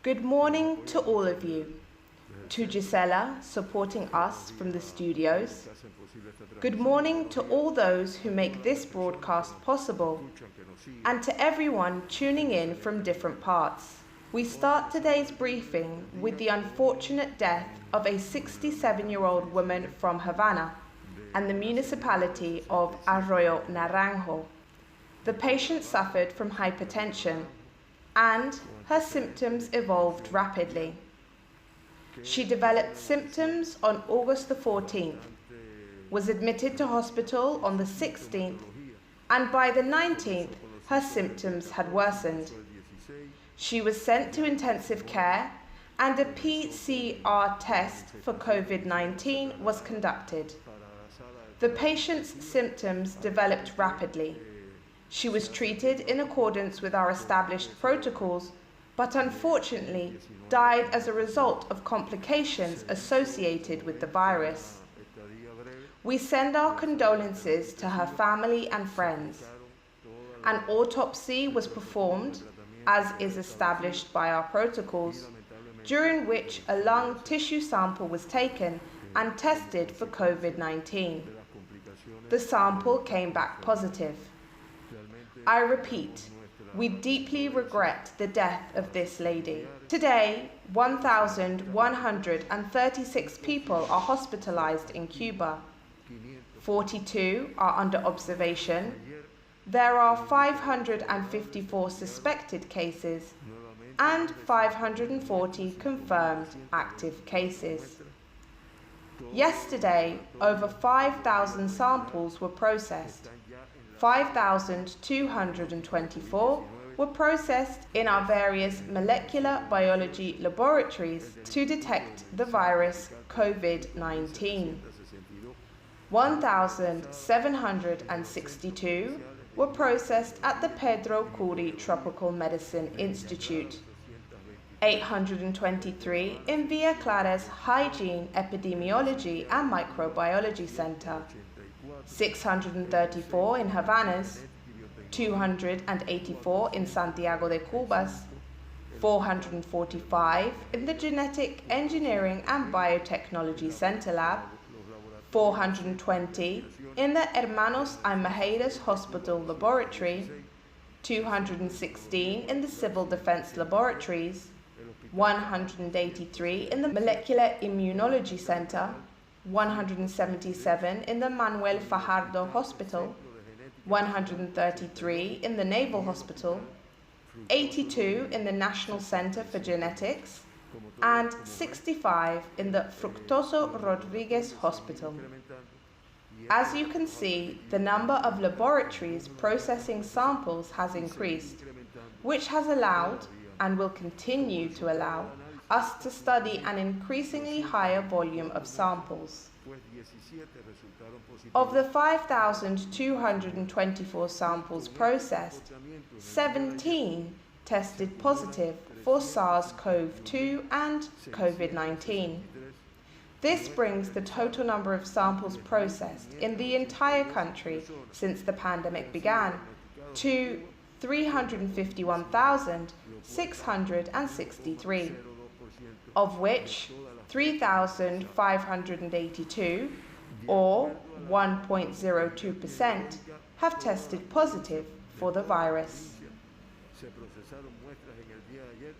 Good morning to all of you. To Gisela, supporting us from the studios. Good morning to all those who make this broadcast possible, and to everyone tuning in from different parts. We start today's briefing with the unfortunate death of a 67-year-old woman from Havana and the municipality of Arroyo Naranjo. The patient suffered from hypertension and her symptoms evolved rapidly. She developed symptoms on August the 14th, was admitted to hospital on the 16th, and by the 19th, her symptoms had worsened. She was sent to intensive care and a PCR test for COVID-19 was conducted. The patient's symptoms developed rapidly. She was treated in accordance with our established protocols, but unfortunately died as a result of complications associated with the virus. We send our condolences to her family and friends. An autopsy was performed, as is established by our protocols, during which a lung tissue sample was taken and tested for COVID-19. The sample came back positive. I repeat, we deeply regret the death of this lady. Today, 1,136 people are hospitalized in Cuba. 42 are under observation. There are 554 suspected cases and 540 confirmed active cases. Yesterday, over 5,000 samples were processed. 5,224 were processed in our various molecular biology laboratories to detect the virus COVID-19. 1,762 were processed at the Pedro Curi Tropical Medicine Institute. 823 in Villa Clara's Hygiene, Epidemiology and Microbiology Center. 634 in Havana's, 284 in Santiago de Cuba's, 445 in the Genetic Engineering and Biotechnology Center Lab, 420 in the Hermanos Almajeras Hospital Laboratory, 216 in the Civil Defense Laboratories, 183 in the Molecular Immunology Center, 177 in the Manuel Fajardo Hospital, 133 in the Naval Hospital, 82 in the National Center for Genetics, and 65 in the Fructuoso Rodriguez Hospital. As you can see, the number of laboratories processing samples has increased, which has allowed, and will continue to allow, us to study an increasingly higher volume of samples. Of the 5,224 samples processed, 17 tested positive for SARS-CoV-2 and COVID-19. This brings the total number of samples processed in the entire country since the pandemic began to 351,663, of which 3,582, or 1.02%, have tested positive for the virus.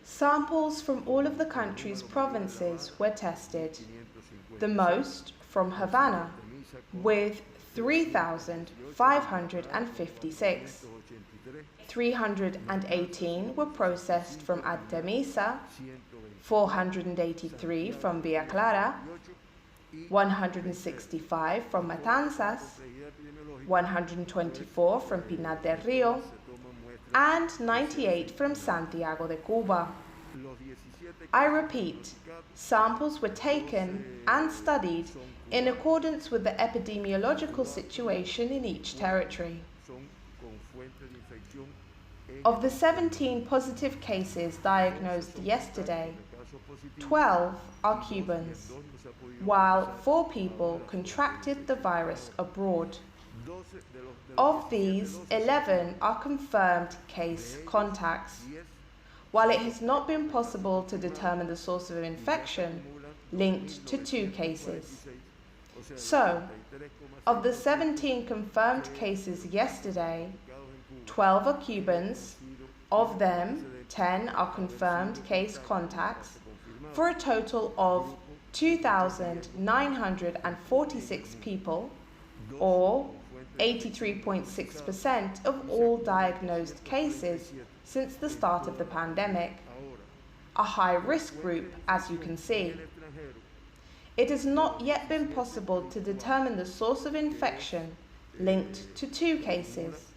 Samples from all of the country's provinces were tested, the most from Havana, with 3,556. 318 were processed from Artemisa, 483 from Villa Clara, 165 from Matanzas, 124 from Pinar del Rio, and 98 from Santiago de Cuba. I repeat, samples were taken and studied in accordance with the epidemiological situation in each territory. Of the 17 positive cases diagnosed yesterday, 12 are Cubans, while 4 people contracted the virus abroad. Of these, 11 are confirmed case contacts, while it has not been possible to determine the source of infection linked to 2 cases. So, of the 17 confirmed cases yesterday, 12 are Cubans. Of them, 10 are confirmed case contacts, for a total of 2,946 people, or 83.6% of all diagnosed cases since the start of the pandemic. A high-risk group, as you can see. It has not yet been possible to determine the source of infection linked to 2 cases,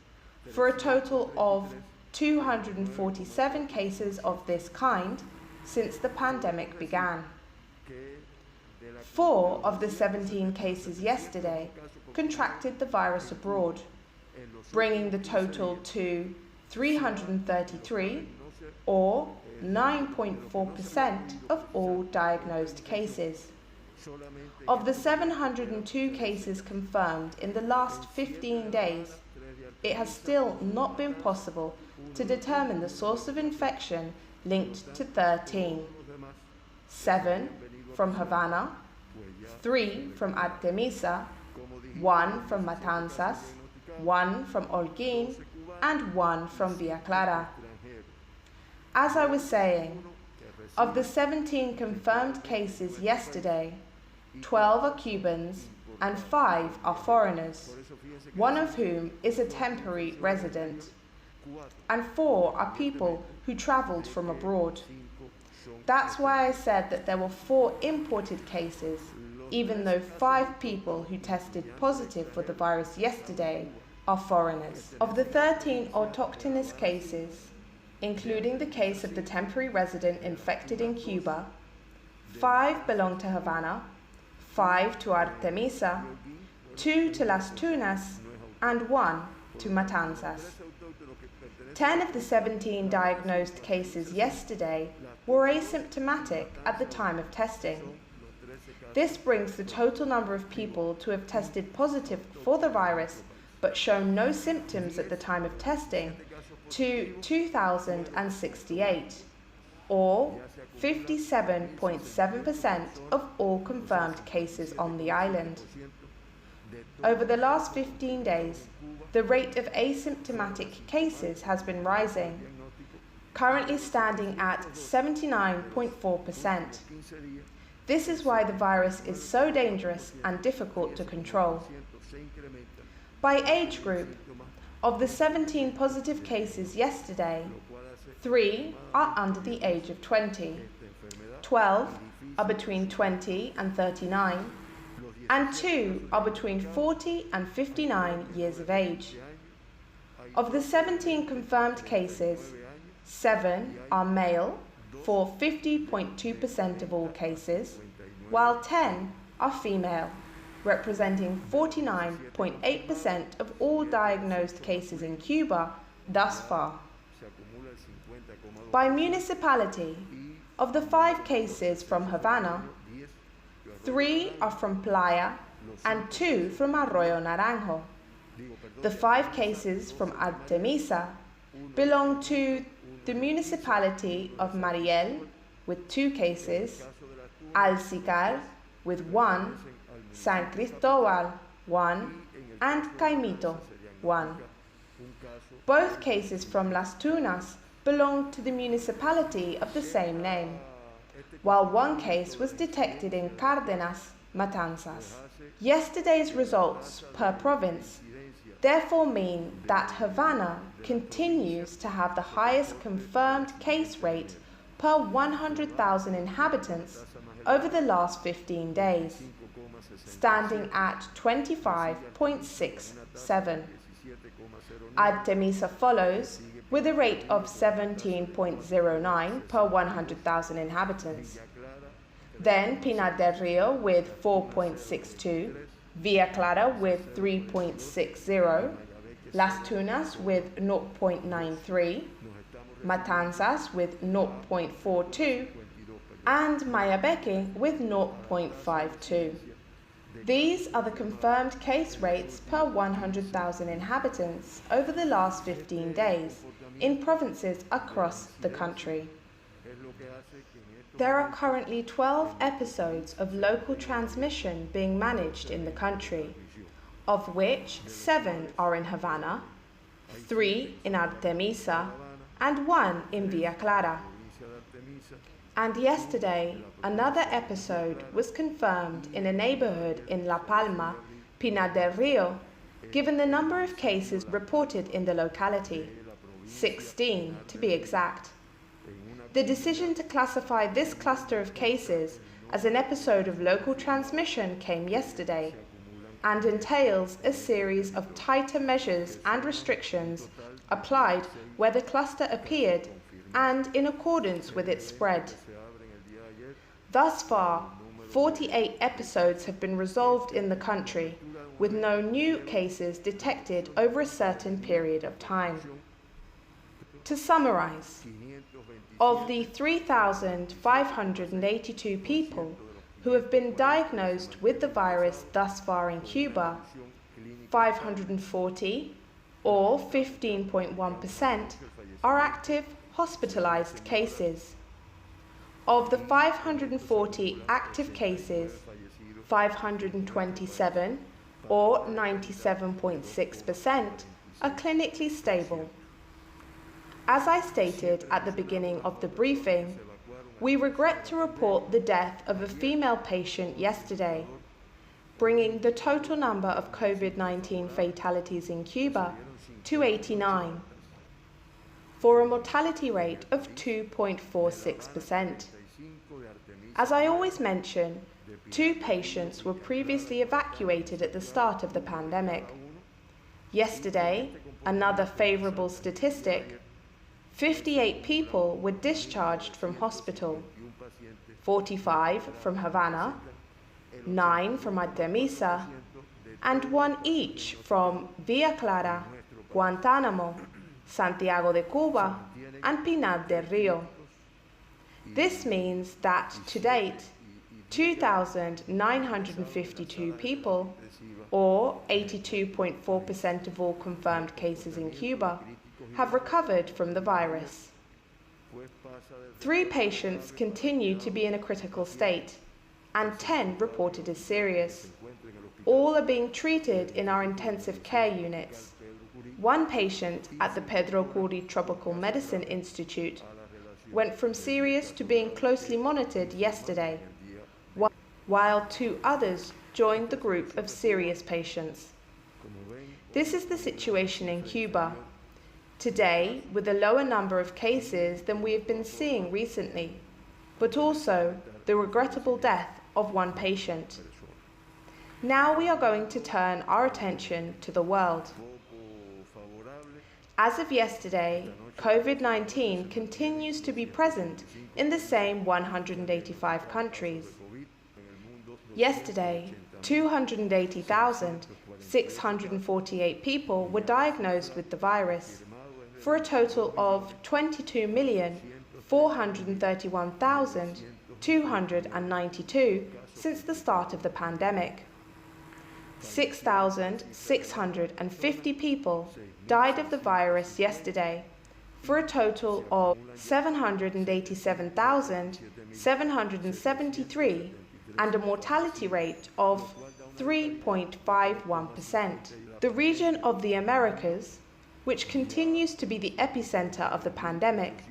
for a total of 247 cases of this kind since the pandemic began. 4 of the 17 cases yesterday contracted the virus abroad, bringing the total to 333, or 9.4% of all diagnosed cases. Of the 702 cases confirmed in the last 15 days, it has still not been possible to determine the source of infection linked to 13. 7 from Havana, 3 from Artemisa, 1 from Matanzas, 1 from Holguín, and 1 from Villa Clara. As I was saying, of the 17 confirmed cases yesterday, 12 are Cubans and 5 are foreigners, one of whom is a temporary resident, and 4 are people who travelled from abroad. That's why I said that there were 4 imported cases, even though 5 people who tested positive for the virus yesterday are foreigners. Of the 13 autochthonous cases, including the case of the temporary resident infected in Cuba, 5 belong to Havana, 5 to Artemisa, 2 to Las Tunas, and 1 to Matanzas. 10 of the 17 diagnosed cases yesterday were asymptomatic at the time of testing. This brings the total number of people to have tested positive for the virus but shown no symptoms at the time of testing to 2,068, or 57.7% of all confirmed cases on the island. Over the last 15 days, the rate of asymptomatic cases has been rising, currently standing at 79.4%. This is why the virus is so dangerous and difficult to control. By age group, of the 17 positive cases yesterday, 3 are under the age of 20, 12 are between 20 and 39, and 2 are between 40 and 59 years of age. Of the 17 confirmed cases, 7 are male, for 50.2% of all cases, while 10 are female, representing 49.8% of all diagnosed cases in Cuba thus far. By municipality, of the 5 cases from Havana, 3 are from Playa and 2 from Arroyo Naranjo. The 5 cases from Artemisa belong to the municipality of Mariel, with 2 cases, Alcicar, with 1, San Cristobal, 1, and Caimito, 1. Both cases from Las Tunas belong to the municipality of the same name, while 1 case was detected in Cárdenas, Matanzas. Yesterday's results per province therefore mean that Havana continues to have the highest confirmed case rate per 100,000 inhabitants over the last 15 days, standing at 25.67. Artemisa follows with a rate of 17.09 per 100,000 inhabitants. Then Pinar del Rio with 4.62, Villa Clara with 3.60, Las Tunas with 0.93, Matanzas with 0.42, and Mayabeque with 0.52. These are the confirmed case rates per 100,000 inhabitants over the last 15 days in provinces across the country. There are currently 12 episodes of local transmission being managed in the country, of which 7 are in Havana, 3 in Artemisa, and 1 in Villa Clara. And yesterday, another episode was confirmed in a neighborhood in La Palma, Pinar del Rio, given the number of cases reported in the locality, 16 to be exact. The decision to classify this cluster of cases as an episode of local transmission came yesterday and entails a series of tighter measures and restrictions applied where the cluster appeared and in accordance with its spread. Thus far, 48 episodes have been resolved in the country, with no new cases detected over a certain period of time. To summarize, of the 3,582 people who have been diagnosed with the virus thus far in Cuba, 540, or 15.1%, are active hospitalized cases. Of the 540 active cases, 527, or 97.6%, are clinically stable. As I stated at the beginning of the briefing, we regret to report the death of a female patient yesterday, bringing the total number of COVID-19 fatalities in Cuba to 89, for a mortality rate of 2.46%. As I always mention, 2 patients were previously evacuated at the start of the pandemic. Yesterday, another favorable statistic, 58 people were discharged from hospital, 45 from Havana, 9 from Artemisa, and 1 each from Villa Clara, Guantánamo, Santiago de Cuba, and Pinar del Rio. This means that to date, 2,952 people, or 82.4% of all confirmed cases in Cuba, have recovered from the virus. 3 patients continue to be in a critical state, and 10 reported as serious. All are being treated in our intensive care units. 1 patient at the Pedro Curi Tropical Medicine Institute went from serious to being closely monitored yesterday, while 2 others joined the group of serious patients. This is the situation in Cuba. Today, with a lower number of cases than we have been seeing recently, but also the regrettable death of 1 patient. Now we are going to turn our attention to the world. As of yesterday, COVID-19 continues to be present in the same 185 countries. Yesterday, 280,648 people were diagnosed with the virus, for a total of 22,431,292 since the start of the pandemic. 6,650 people died of the virus yesterday, for a total of 787,773 and a mortality rate of 3.51%. The region of the Americas, which continues to be the epicenter of the pandemic,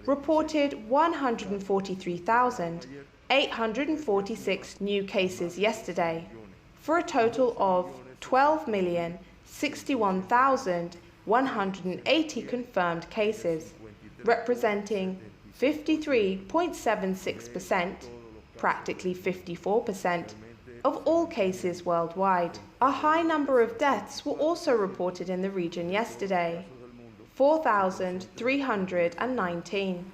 reported 143,846 new cases yesterday, for a total of 12,061,180 confirmed cases, representing 53.76%, practically 54%, of all cases worldwide. A high number of deaths were also reported in the region yesterday, 4,319,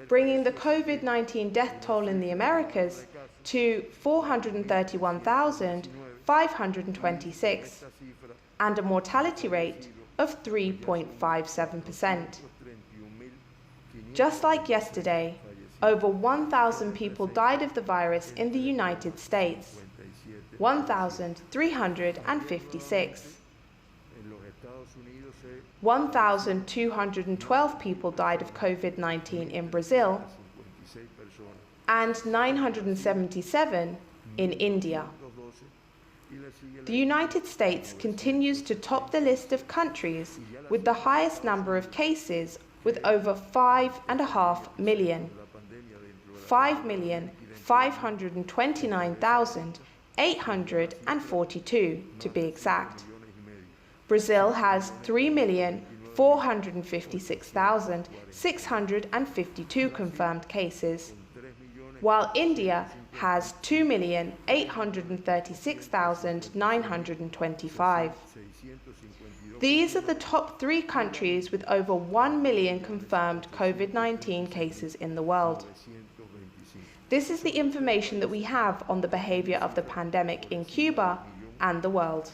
bringing the COVID-19 death toll in the Americas to 431,526, and a mortality rate of 3.57%. Just like yesterday, over 1,000 people died of the virus in the United States, 1,356. 1,212 people died of COVID-19 in Brazil, and 977 in India. The United States continues to top the list of countries with the highest number of cases, with over 5.5 million. 5,529,842 to be exact. Brazil has 3,456,652 confirmed cases, while India has 2,836,925. These are the top 3 countries with over 1 million confirmed COVID-19 cases in the world. This is the information that we have on the behavior of the pandemic in Cuba and the world.